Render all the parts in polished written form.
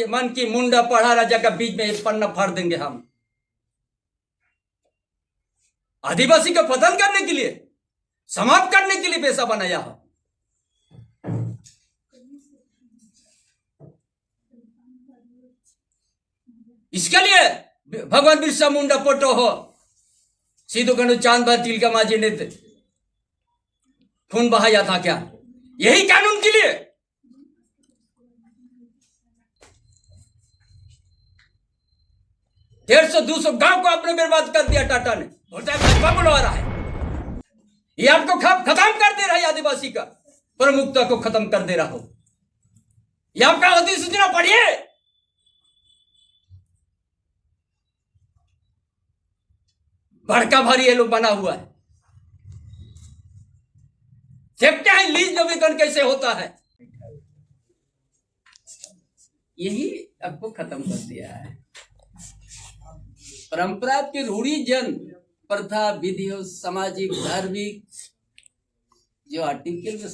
मन की मुंडा पढ़ा राजा का बीच में पन्ना फाड़ देंगे हम। आदिवासी का पतन करने के लिए, समाप्त करने के लिए पैसा बनाया हो। इसके लिए भगवान बिरसा मुंडा फोटो हो, सीधो गणु चांद भर तिलका मांझी ने खून बहाया था क्या? यही कानून के लिए? 150-200 गांव को आपने बर्बाद कर दिया टाटा ने। बोलता है भाजपा बुलवा रहा है, ये आपको खत्म कर दे रहा है, आदिवासी का प्रमुखता को खत्म कर दे रहा हो। ये आपका अधिसूचना पढ़िए, भड़का भारी ये लोग बना हुआ है। देखते हैं लीज नवीकरण कैसे होता है। यही आपको खत्म कर दिया है। परंपरा के रूढ़िजन प्रथा विधि और सामाजिक धार्मिक जो आर्टिकल में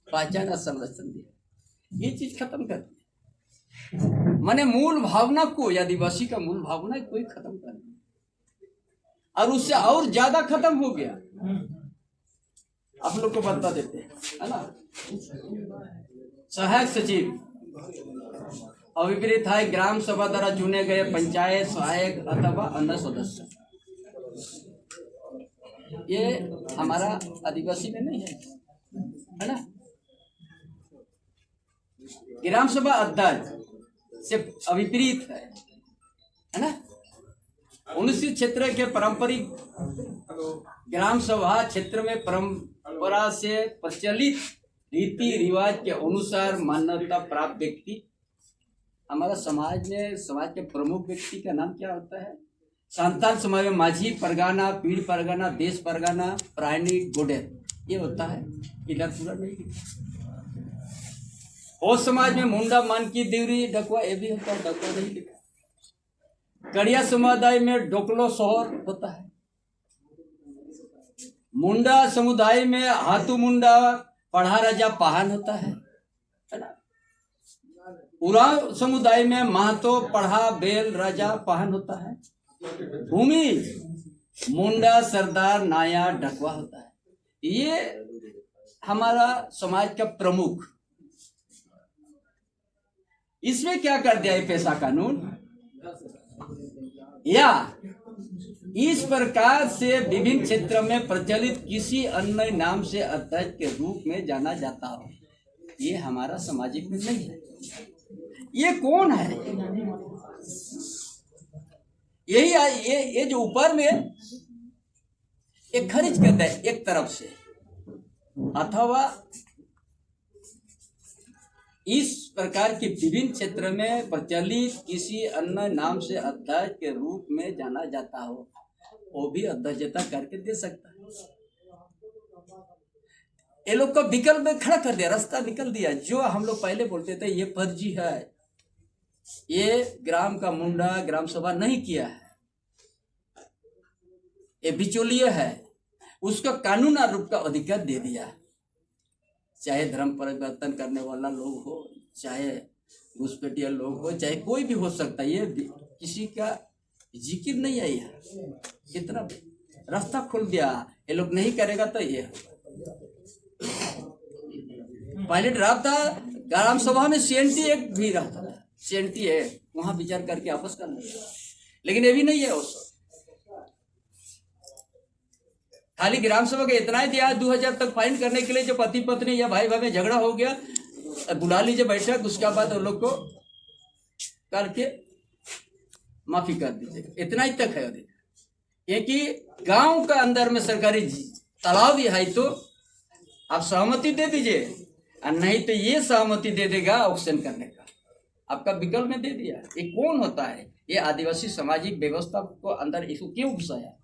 पहचान और संरक्षण दिया, ये चीज खत्म कर दी। माने मूल भावना को, आदिवासी का मूल भावना कोई खत्म कर दिया, और उससे और ज्यादा खत्म हो गया। आप लोग को बता देते हैं, है ना। सहायक सचिव अविपरीत है ग्राम सभा द्वारा चुने गए पंचायत सहायक अथवा अन्य सदस्य। ये हमारा आदिवासी में नहीं है ना। ग्राम सभा अध्यक्ष से अविपरीत है ना। 19 क्षेत्र के पारंपरिक ग्राम सभा क्षेत्र में परंपरा से प्रचलित रीति रिवाज के अनुसार मान्यता प्राप्त व्यक्ति, हमारा समाज में समाज के प्रमुख व्यक्ति का नाम क्या होता है? संतान समाज में माझी परगाना, पीड़ परगाना, देश परगाना, प्राणी गोडेर, ये होता है। इधर पूरा नहीं लिखा। और समाज में मुंडा, मानकी, देवरी, डकवा, ये भी होता है। डकवा नहीं लिखा। कड़िया समुदाय में डोकलो सोहर होता है। मुंडा समुदाय में हाथू मुंडा, पढ़ा राजा पाहन होता है ना। उराव समुदाय में महतो, पढ़ा, बेल, राजा, पाहन होता है। भूमि मुंडा, सरदार, नाया, डकवा होता है। ये हमारा समाज का प्रमुख। इसमें क्या कर दिया ये पेशा कानून? या इस प्रकार से विभिन्न क्षेत्रों में प्रचलित किसी अन्य नाम से अध्यक्ष के रूप में जाना जाता हो, ये हमारा सामाजिक में नहीं है। ये कौन है? यही ये जो ऊपर में एक खर्च करता है एक तरफ से, अथवा इस प्रकार के विभिन्न क्षेत्र में प्रचलित किसी अन्य नाम से अध्यक्ष के रूप में जाना जाता हो, वो भी अध्यक्षता करके दे सकता है। ये लोग का विकल्प में खड़ा कर दिया, रास्ता निकल दिया। जो हम लोग पहले बोलते थे ये फर्जी है, ये ग्राम का मुंडा ग्राम सभा नहीं किया है, ये बिचौलिया है, उसका कानून रूप का अधिकार दे दिया। चाहे धर्म परिवर्तन करने वाला लोग हो, चाहे घुसपैठिया लोग हो, चाहे कोई भी हो सकता है। ये किसी का जिक्र नहीं है। कितना रास्ता खोल दिया। ये लोग नहीं करेगा तो ये पहले ड्राफ्ट था ग्राम सभा में CNT एक भी रहता था। CNT है, वहां विचार करके आपस कर लिया, लेकिन ये भी नहीं है। उस खाली ग्राम सभा का इतना ही दिया 2000 तक फाइन करने के लिए। जो पति पत्नी या भाई भाई में झगड़ा हो गया, बुला लीजिए बैठक, उसके बाद उन लोग को करके माफी कर दीजिए। इतना ही तक है अधिकार। ये कि गांव का अंदर में सरकारी तालाब भी है तो आप सहमति दे दीजिए, और नहीं तो ये सहमति दे देगा ऑक्शन करने का। आपका विकल्प में दे दिया। ये कौन होता है? ये आदिवासी सामाजिक व्यवस्था को अंदर इसको क्यों घुसाया?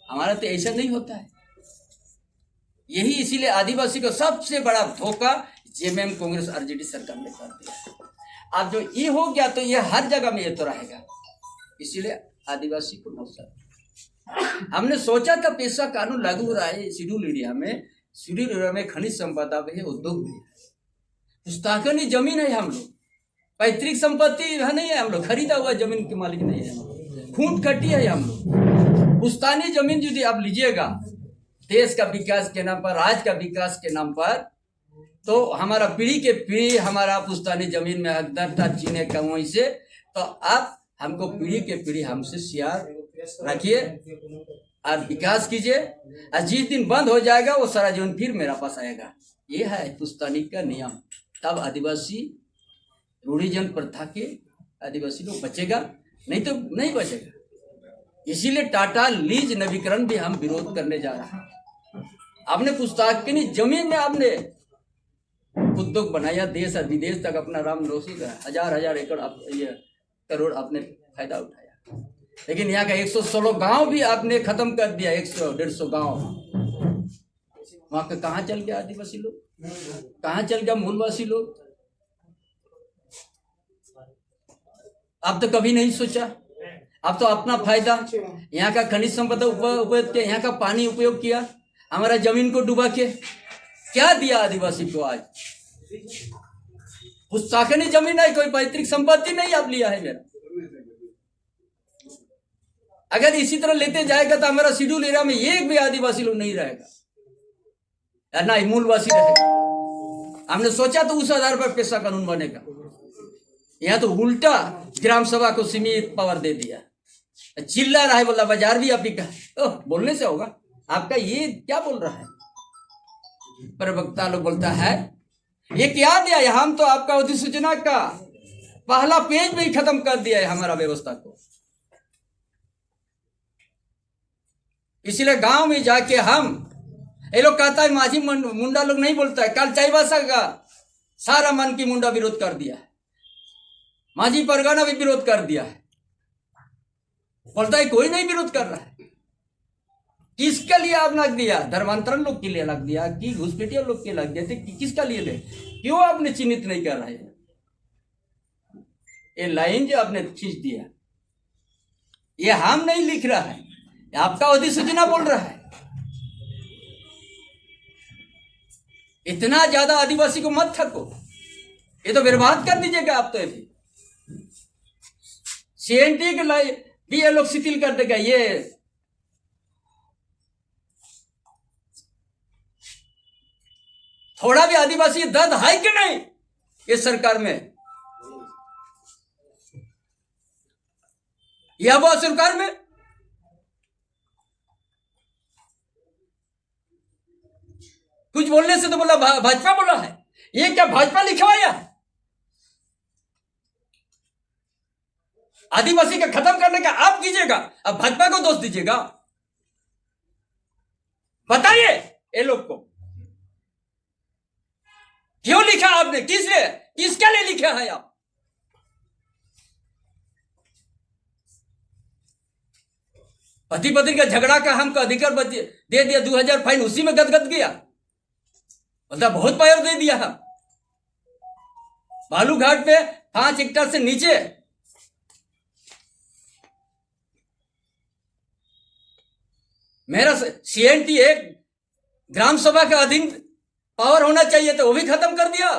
हमारा तो ऐसा नहीं होता है। यही इसीलिए आदिवासी को सबसे बड़ा धोखा JMM कांग्रेस RJD सरकार ने कर दिया। अब जो ये हो गया तो ये हर जगह में ये तो रहेगा। इसीलिए आदिवासी को नौसर हमने सोचा था पेशा कानून लागू हो रहा है शेड्यूल एरिया में। शेड्यूल एरिया में खनिज संपदा भी है, उद्योग भी है, पुस्तकालय जमीन है। हम लोग पैतृक संपत्ति है नहीं है, हम लोग खरीदा हुआ जमीन के मालिक नहीं है, खूंट खट्टी है हम लोग। पुश्तैनी जमीन यदि आप लीजिएगा देश का विकास के नाम पर, राज्य का विकास के नाम पर, तो हमारा पीढ़ी के पीढ़ी हमारा पुश्तैनी जमीन में हकदार चीने का वहीं से, तो आप हमको पीढ़ी के पीढ़ी हमसे शेयर रखिए और विकास कीजिए, और जिस दिन बंद हो जाएगा वो सारा जीवन फिर मेरा पास आएगा। ये है पुश्तैनी का नियम। तब आदिवासी रूढ़िजन प्रथा के आदिवासी लोग बचेगा, नहीं तो नहीं बचेगा। इसीलिए टाटा लीज नवीकरण भी हम विरोध करने जा रहे हैं। आपने पुश्तैनी जमीन में आपने उद्योग बनाया, देश और विदेश तक अपना नाम रोशन करा, हजार एकड़ ये करोड़ आपने फायदा उठाया, लेकिन यहाँ का 116 गांव भी आपने खत्म कर दिया। 100-150 गांव वहां का कहाँ चल गया आदिवासी लोग, कहाँ चल गया मूलवासी लोग? अब तो कभी नहीं सोचा। अब तो अपना फायदा, यहाँ का खनिज संपदा उपयोग किया, यहाँ का पानी उपयोग किया, हमारा जमीन को डुबा के क्या दिया आदिवासी को? आज पुश्तैनी जमीन है, कोई पैतृक संपत्ति नहीं आप लिया है मेरा। अगर इसी तरह लेते जाएगा तो हमारा शेड्यूल एरिया में एक भी आदिवासी लोग नहीं रहेगा, ना ही मूलवासी रहेगा। हमने सोचा तो उस आधार पर पेशा कानून बनेगा, यहाँ तो उल्टा ग्राम सभा को सीमित पावर दे दिया। चिल्ला रहा है, बोला बाजार भी आप ही का। ओह, बोलने से होगा आपका? ये क्या बोल रहा है? प्रवक्ता लोग बोलता है ये क्या दिया है, हम तो आपका अधिसूचना का पहला पेज में ही खत्म कर दिया है हमारा व्यवस्था को। इसलिए गांव में जाके हम, ये लोग कहता है माझी मुंडा लोग नहीं बोलता है, कल चाईबासा का सारा मन की मुंडा विरोध कर दिया है, माझी परगना भी विरोध कर दिया है। बोलता है कोई नहीं विरोध कर रहा है। किसके लिए आप लग दिया? धर्मांतरण लोग के लिए लग दिया कि घुसपैठिया लोग के लग गए थे कि किसका लिए ले? क्यों आपने चिन्हित नहीं कर रहे? ये लाइन जो आपने खींच दिया, ये हम नहीं लिख रहा है, आपका अधिसूचना बोल रहा है। इतना ज्यादा आदिवासी को मत थको, ये तो बर्बाद कर दीजिएगा आप। तो ये सीएनटी के लिए भी ये लोग शिथिल कर देगा। ये थोड़ा भी आदिवासी दर्द है कि नहीं इस सरकार में? यह वो सरकार में कुछ बोलने से तो बोला भाजपा बोला है। ये क्या भाजपा लिखवाया है? आदिवासी का खत्म करने का आप कीजिएगा, अब भाजपा को दोष दीजिएगा? बताइए ये लोग को क्यों लिखा आपने? किस लिए, किसके लिए लिखा है आप? पति पत्नी का झगड़ा का हमको अधिकार दे दिया, 2000 फाइन, उसी में गदगद गया। मतलब बहुत पायर दे दिया है। बालूघाट पे 5 हेक्टेयर से नीचे मेरा सीएनटी एक ग्राम सभा के अधीन पावर होना चाहिए, तो वो भी खत्म कर दिया।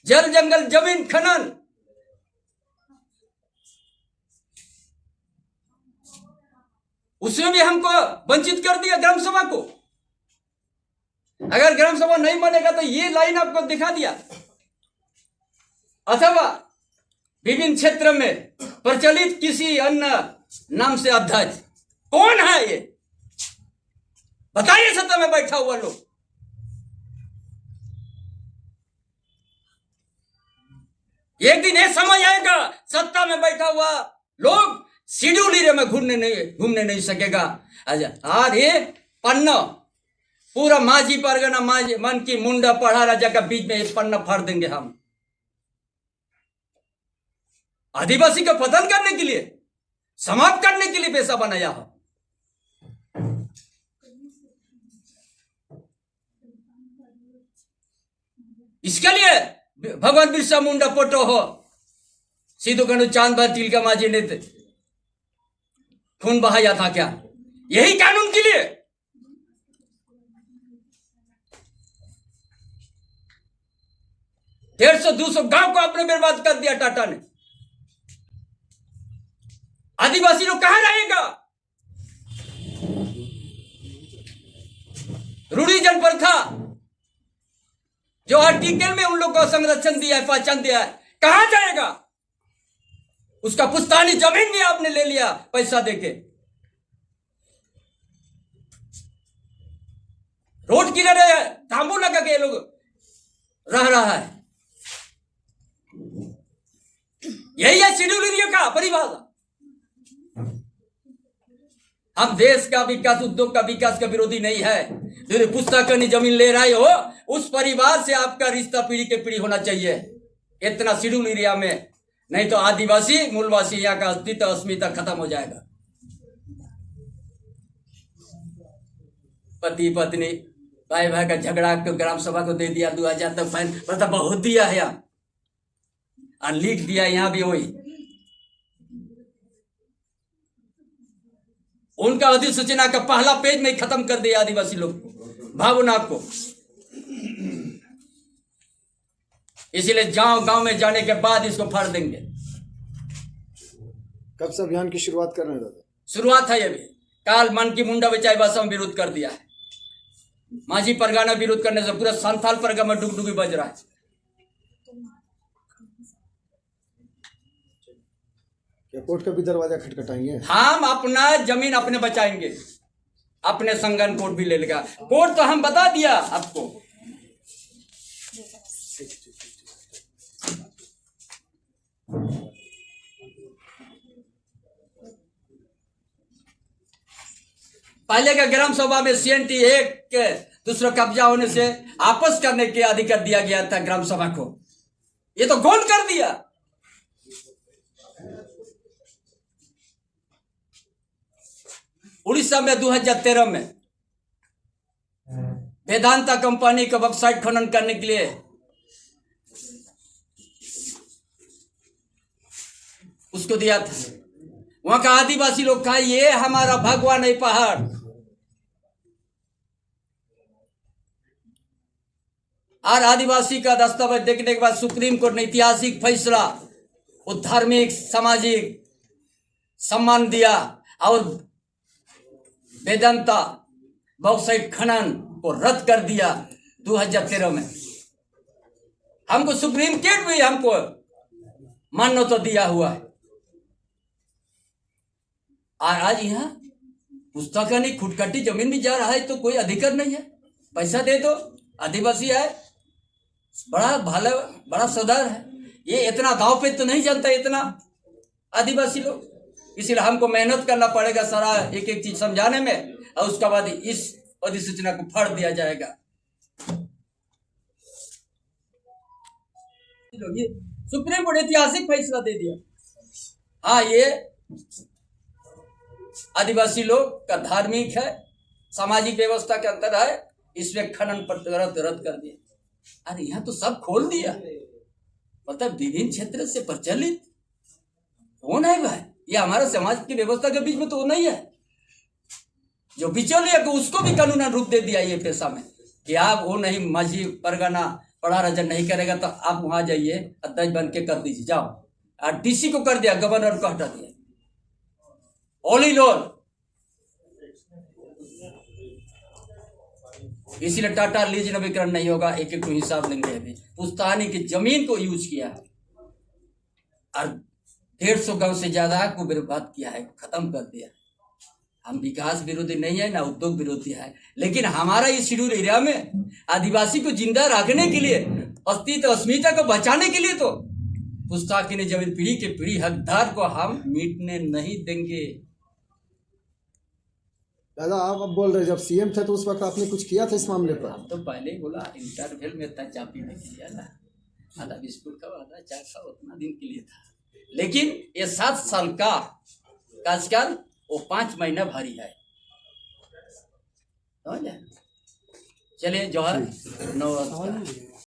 जल जंगल जमीन खनन, उसमें भी हमको वंचित कर दिया ग्राम सभा को। अगर ग्राम सभा नहीं बनेगा तो ये लाइन आपको दिखा दिया। अथवा विभिन्न क्षेत्र में प्रचलित किसी अन्य नाम से अध्यक्ष कौन है? ये बताइए सत्ता में बैठा हुआ लोग। एक दिन ये समय आएगा सत्ता में बैठा हुआ लोग शेड्यूल एरिया में घूमने नहीं सकेगा। आज ये पन्ना पूरा माझी परगना माझी मन की मुंडा पढ़ा राजा का बीच में एक पन्ना फाड़ देंगे हम। आदिवासी का पतन करने के लिए, समाप्त करने के लिए पैसा बनाया हो। इसके लिए भगवान बिरसा मुंडा फोटो हो, सीधो कनु चांद भर तिलका माझी ने खून बहाया था क्या? यही कानून के लिए? 150-200 गांव को आपने बर्बाद कर दिया टाटा ने। आदिवासी लोग कहां रहेगा? रूढ़ी जनप्रथा जो आर्टिकल में उन लोग को संरक्षण दिया है, पहचान दिया है, कहां जाएगा? उसका पुश्तैनी जमीन भी आपने ले लिया पैसा देके। रोड किनारे तांबू लगा के लोग रह रहा है। यही है शेड्यूल एरिया का परिभाषा। हम देश का विकास, उद्योग का विकास का विरोधी नहीं है। यदि पुस्तकानी जमीन ले रहे हो, उस परिवार से आपका रिश्ता पीढ़ी के पीढ़ी होना चाहिए, इतना शेड्यूल एरिया में। नहीं तो आदिवासी मूलवासी यहाँ का अस्तित्व अस्मिता खत्म हो जाएगा। पति पत्नी भाई भाई का झगड़ा को ग्राम सभा को दे दिया 2000 तक फाइन, मतलब बहुत दिया है यहाँ, और लिख दिया यहाँ भी वही। उनका अधिसूचना का पहला पेज में खत्म कर दिया आदिवासी लोग भावना को। इसीलिए गांव में जाने के बाद इसको फाड़ देंगे। कब से अभियान की शुरुआत कर रहे हैं दादा? शुरुआत है अभी। काल मन की मुंडा बेचाई भाषा में विरोध कर दिया है। माझी परगाना विरोध करने से पूरा संथाल परगा में डुगडुगी बज रहा है। क्या कोर्ट का भी दरवाजा खटखटाएंगे? हम अपना जमीन अपने बचाएंगे, अपने संगठन कोर्ट भी ले लेगा। कोर्ट तो हम बता दिया आपको। पहले का ग्राम सभा में CNT 1 के दूसरा कब्जा होने से आपस करने के अधिकार दिया गया था ग्राम सभा को। ये तो गोल कर दिया। उड़ीसा में 2013 में वेदांता कंपनी का वेबसाइट खनन करने के लिए उसको दिया था। वहां का आदिवासी लोग कहा ये हमारा भगवान है पहाड़। और आदिवासी का दस्तावेज देखने के बाद सुप्रीम कोर्ट ने ऐतिहासिक फैसला, वो धार्मिक सामाजिक सम्मान दिया और वेदांता बॉक्साइट खनन को रद्द कर दिया 2013 में। हमको सुप्रीम कोर्ट भी हमको मान्यता दिया हुआ है। और आज यहाँ पुस्तकानी खुटकटी जमीन भी जा रहा है तो कोई अधिकार नहीं है। पैसा दे दो, आदिवासी है, बड़ा भला बड़ा सरदार है। ये इतना दाव पे तो नहीं जानता इतना आदिवासी लोग। इसीलिए हमको मेहनत करना पड़ेगा सारा एक एक चीज समझाने में, और उसके बाद इस अधिसूचना को फाड़ दिया जाएगा। ये सुप्रीम कोर्ट ऐतिहासिक फैसला दे दिया। हाँ, ये आदिवासी लोग का धार्मिक है, सामाजिक व्यवस्था के अंदर है, इसमें खनन पर रद्द कर दिया। अरे यहाँ तो सब खोल दिया। मतलब विभिन्न क्षेत्र से प्रचलित कौन है भाई? ये हमारे समाज की व्यवस्था के बीच में तो वो नहीं है। जो बिचौलिया को उसको भी कानूनन रूप दे दिया ये पेशा में कि आप वो नहीं, माझी परगना पढ़ा रजन नहीं करेगा तो आप वहां जाइए अध्यक्ष बन के कर दीजिए जाओ। और DC को कर दिया, गवर्नर को हटा दिया। ऑल इन ऑल इसीलिए टाटा लीज नवीकरण नहीं होगा। एक एक को हिसाब लेंगे। अभी पुश्तैनी की जमीन को यूज किया है और 150 गांव से ज्यादा को बर्बाद किया है, खत्म कर दिया। हम विकास विरोधी नहीं है ना उद्योग विरोधी है, लेकिन हमारा इस शेड्यूल एरिया में आदिवासी को जिंदा रखने के लिए, अस्तित्व अस्मिता को बचाने के लिए तो पुश्तैनी जमीन पीढ़ी के पीढ़ी हकदार को हम मिटने नहीं देंगे। दादा आप अब बोल रहे जब CM थे तो उस वक्त आपने कुछ किया था इस मामले पर? हम तो पहले ही बोला, इंटरवल में था चापी में किया ना, आधा बिस्कुट का आधा चाय का उतना दिन के लिए था। लेकिन ये 7 साल का कार्यकाल वो 5 महीना भारी है। चलिए जोहर। 9